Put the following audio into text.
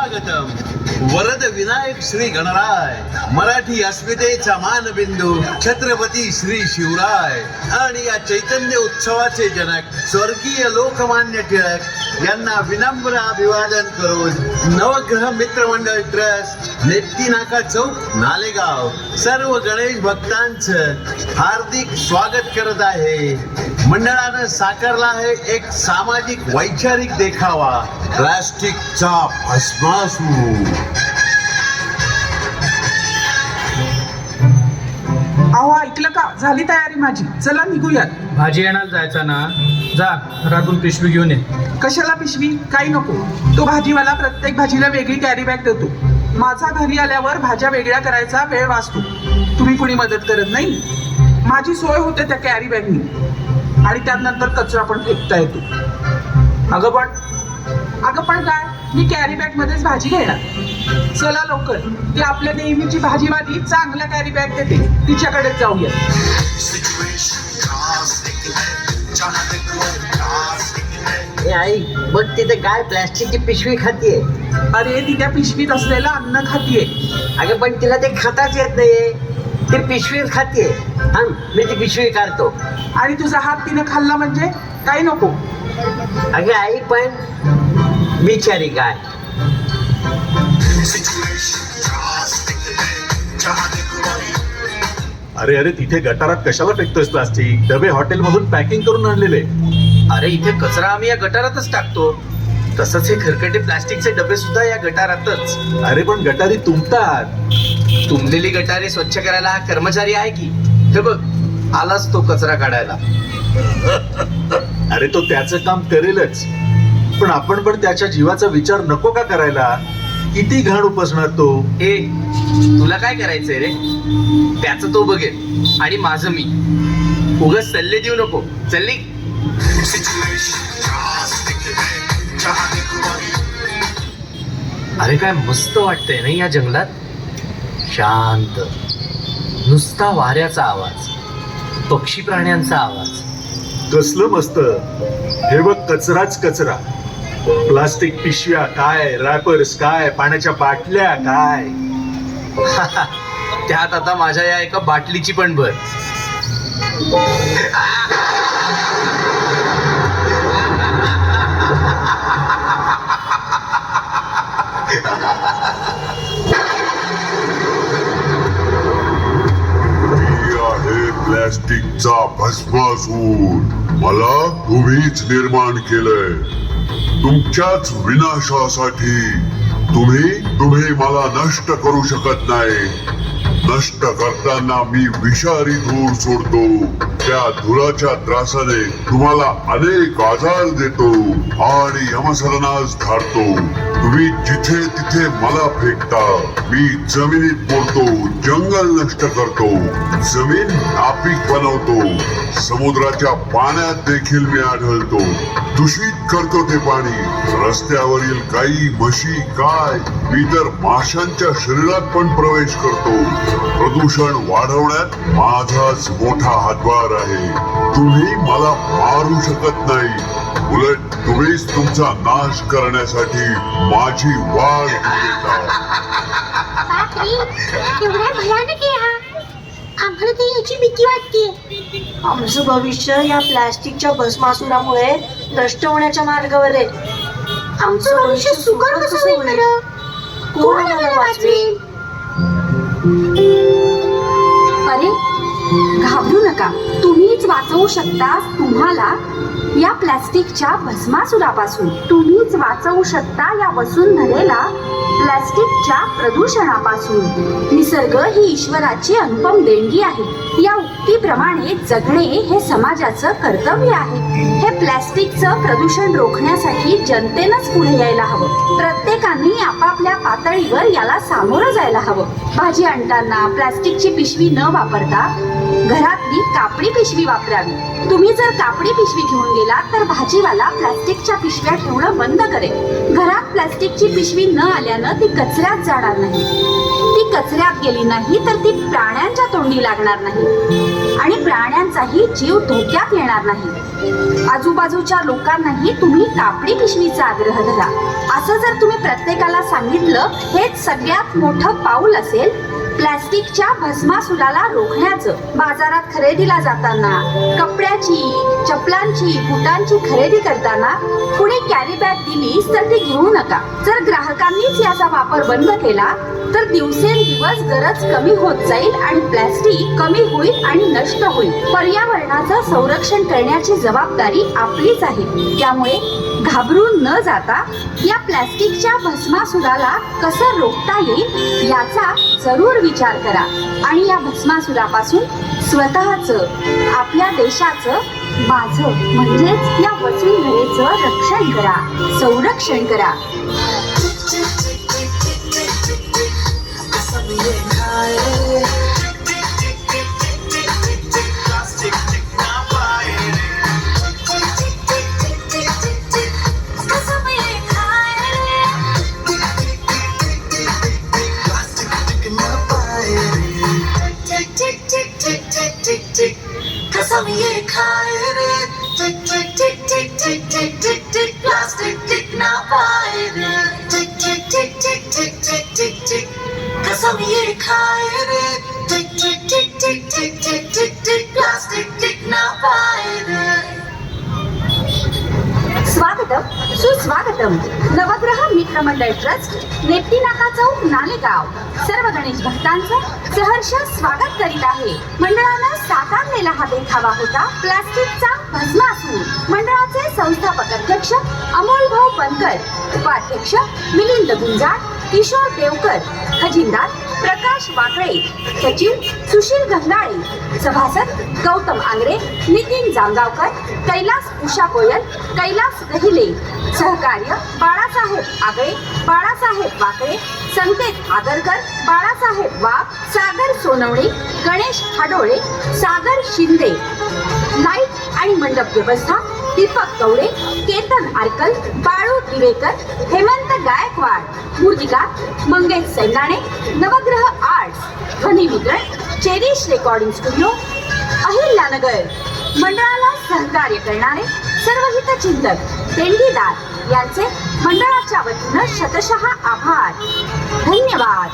स्वागतम. वरद विनायक श्री गणराय, मराठी अस्मितेचा मानबिंदू छत्रपती श्री शिवराय आणि या चैतन्य उत्सवाचे जनक स्वर्गीय लोकमान्य टिळक यांना विनम्र अभिवादन करून नवग्रह मित्रमंडळ ट्रस्ट नेप्ती नाका चौक नालेगाव सर्व गणेश भक्तांचं हार्दिक स्वागत करत आहे. मंडळानं साकारला आहे एक सामाजिक वैचारिक देखावा, प्लास्टिकचा भस्मासूर. अहो ऐकलं का? झाली तयारी माझी, चला निघूयात. भाजी आणायला जायचा ना, जा घरातून पिशवी घेऊन ये. कशाला पिशवी? काही नको. तो भाजीवाला प्रत्येक भाजीला वेगळी कॅरी बॅग देतो. माझा घरी आल्यावर भाज्या वेगळ्या करायचा वेळ वाचतो. तुम्ही कुणी मदत करत नाही. माझी सोय होते त्या कॅरी बॅगनी आणि त्यानंतर कचरा पण फेकता येतो. अगं पण काय, मी कॅरी बॅग मध्येच भाजी घेणार. चला लवकर, ती आपल्या नेहमीची भाजीवाली चांगल्या कॅरी बॅग देते, तिच्याकडेच जाऊया. आई बघ तिथे काय प्लॅस्टिकची पिशवी खातीये. अरे ती त्या पिशवीत असलेलं अन्न खातीये. अगं पण तिला ते खाताच येत नाहीये, ती पिशवीच खातीये. थांब मी ती पिशवी काढतो. आणि तुझा हात तिने खाल्ला म्हणजे काही नको. अगं आई पण बिचारी काय. अरे अरे तिथे गटारात कशाला फेकतोयस प्लास्टिक? डबे हॉटेल मधून पॅकिंग करून आणलेले. अरे इथे कचरा आम्ही या गटारातच टाकतो, तसंच हे खरकटे प्लास्टिकचे डबे सुद्धा या गटारातच. अरे पण गटारी तुंबतात. तुंबलेली गटारे स्वच्छ करायला हा कर्मचारी आहे की? हे बघ, आलाच तो कचरा काढायला. अरे तो त्याचं काम करेलच, पण आपण पण त्याच्या जीवाचा विचार नको का करायला? किती घाण उपसणार तो. ए, तुला काय करायचंय रे? त्याचं तो बघेल आणि माझं मी. उगाच सल्ले देऊ नको. चल्ली. अरे काय मस्त वाटतंय ना या जंगलात. शांत, नुसता वाऱ्याचा आवाज, पक्षी प्राण्यांचा आवाज. कसलं मस्त. हे बघ कचराच कचरा. प्लास्टिक पिशव्या काय, रॅपर्स काय, पाण्याच्या बाटल्या काय. त्यात आता माझ्या या एका बाटलीची पण भर. प्लॅस्टिकचा भस्मासूर मला तुम्हीच निर्माण केलंय. तुमच्याच विनाशासाठी. तुम्ही मला नष्ट करू शकत नाही. नष्ट करताना मी विषारी धूर सोडतो. त्या धुराच्या त्रासाने तुम्हाला अनेक आजार देतो आणि यमसदनास धाडतो. तुम्ही जिथे तिथे मला फेकता. मी जमिनीत मोडतो, जंगल नष्ट करतो, जमीन नापीक बनवतो. समुद्राच्या पाण्यात देखील मी आढळतो. दूषित करतो ते पाणी. रस्त्यावरील गाई म्हशी काय, मी तर माशांच्या शरीरात पण प्रवेश करतो. प्रदूषण वाढवण्यात माझाच मोठा हातभार आहे. तुम्ही मला मारू शकत नाही. उलट तुम्हीच तुमचा नाश करण्यासाठी माझी वाढ देता. एवढा भयानक आहे हा. आम्हाला तर याची भीती वाटते. आमचं भविष्य या प्लास्टिकच्या भस्मासुरामुळे नष्ट होण्याच्या मार्गावर आहे. आमचं भविष्य सुकर कसं होईल बरं? कोण आम्हाला वाचवेल? अरे घाबरू नका, तुम्हीच वाचवू शकता तुम्हाला या प्लास्टिकच्या भस्मासुरापासून. तुम्हीच वाचवू शकता या वसुंधरेला प्लास्टिकच्या प्रदूषणापासून. निसर्ग ही ईश्वराची अनुपम देणगी आहे. या उक्तीप्रमाणे जगणे हे समाजाचं कर्तव्य आहे. हे प्लास्टिकचं प्रदूषण रोखण्यासाठी जनतेनंच पुढे यायला हवं. प्रत्येकाने आपापल्या पातळीवर याला सामोरं जायला हवं. भाजी आणताना प्लास्टिकची पिशवी न वापरता घरातली कापडी पिशवी वापरावी. तुम्ही जर कापडी पिशवी घेऊन गेलात तर भाजीवाला प्लास्टिकच्या पिशव्या ठेवणं बंद करेल. घरात प्लास्टिकची पिशवी न आल्यानं ती कचऱ्यात जाणार नाही. ती कचऱ्यात गेली नाही तर ती प्राण्यांच्या तोंडी लागणार नाही. आणि प्राण्यांचाही जीव धोक्यात येणार नाही. आजूबाजूच्या लोकांनाही तुम्ही कापडी पिशवीचा आग्रह धरा. असं जर तुम्ही प्रत्येकाला सांगितलं, हेच सगळ्यात मोठं पाऊल असेल प्लॅस्टिकच्या भस्मासुराला रोखण्याचं. बाजारात खरेदीला जाताना कपड्याची, चपलांची, बुटांची खरेदी करताना कुणी कॅरी बॅग दिलीस तर ती घेऊ नका. जर ग्राहकांनीच याचा वापर बंद केला तर दिवसेंदिवस गरज कमी होत जाईल आणि प्लॅस्टिक कमी होईल आणि नष्ट होईल. पर्यावरणाचं संरक्षण करण्याची जबाबदारी आपलीच आहे. त्यामुळे घाबरून न जाता या प्लॅस्टिकच्या भस्मासुराला कसं रोखता येईल याचा जरूर विचार करा आणि या भस्मासुरापासून स्वतःचं, आपल्या देशाचं, माझं म्हणजेच या वसुंधरेचं रक्षण करा, संरक्षण करा. कसम ये खाए रे, टिक टिक टिक टिक टिक टिक टिक टिक, प्लास्टिक टिक ना पाए रे, टिक टिक टिक टिक टिक टिक टिक टिक, कसम ये खाए रे, टिक टिक टिक टिक टिक टिक टिक टिक, प्लास्टिक टिक ना पाए रे. स्वागतम, सुस्वागतम. नवग्रह मित्र मंडळ ट्रस्ट, नेप्ती नाका चौक, नालेगाव सर्व गणेश भक्तांचं सहर्ष स्वागत करीत आहे. मंडळानं साकारलेला हा देखावा होता प्लास्टिकचा भस्मासूर. मंडळाचे संस्थापक अध्यक्ष अमोल भाऊ बनकर, उपाध्यक्ष मिलिंद गुंजाळ, किशोर देवकर, खजिनदार प्रकाश वाकळे, सचिव सुशील गंगाळे, सभासद गौतम आंग्रे, नितीन जामगावकर, कैलास उषा कोयल, कैलास गहिले, सहकार्य बाळासाहेब आगळे, बाळासाहेब वाकळे, संकेत आगरकर, बाळासाहेब वाघ, सागर सोनवणे, गणेश हाडोळे, सागर शिंदे. लाईट आणि मंडप व्यवस्था दीपक कवडे, केतन आरकल, बाळू दिवेकर, हेमंत गायकवाड. मूर्तिकार मंगेश सैनाणे, नवग्रह आर्ट्स. ध्वनी वितरण चेरिश रेकॉर्डिंग स्टुडिओ, अहिल्यानगर. मंडळाला सहकार्य करणारे सर्व हितचिंतक, देणगीदार यांचे मंडळाच्या वतीनं शतशः आभार. धन्यवाद.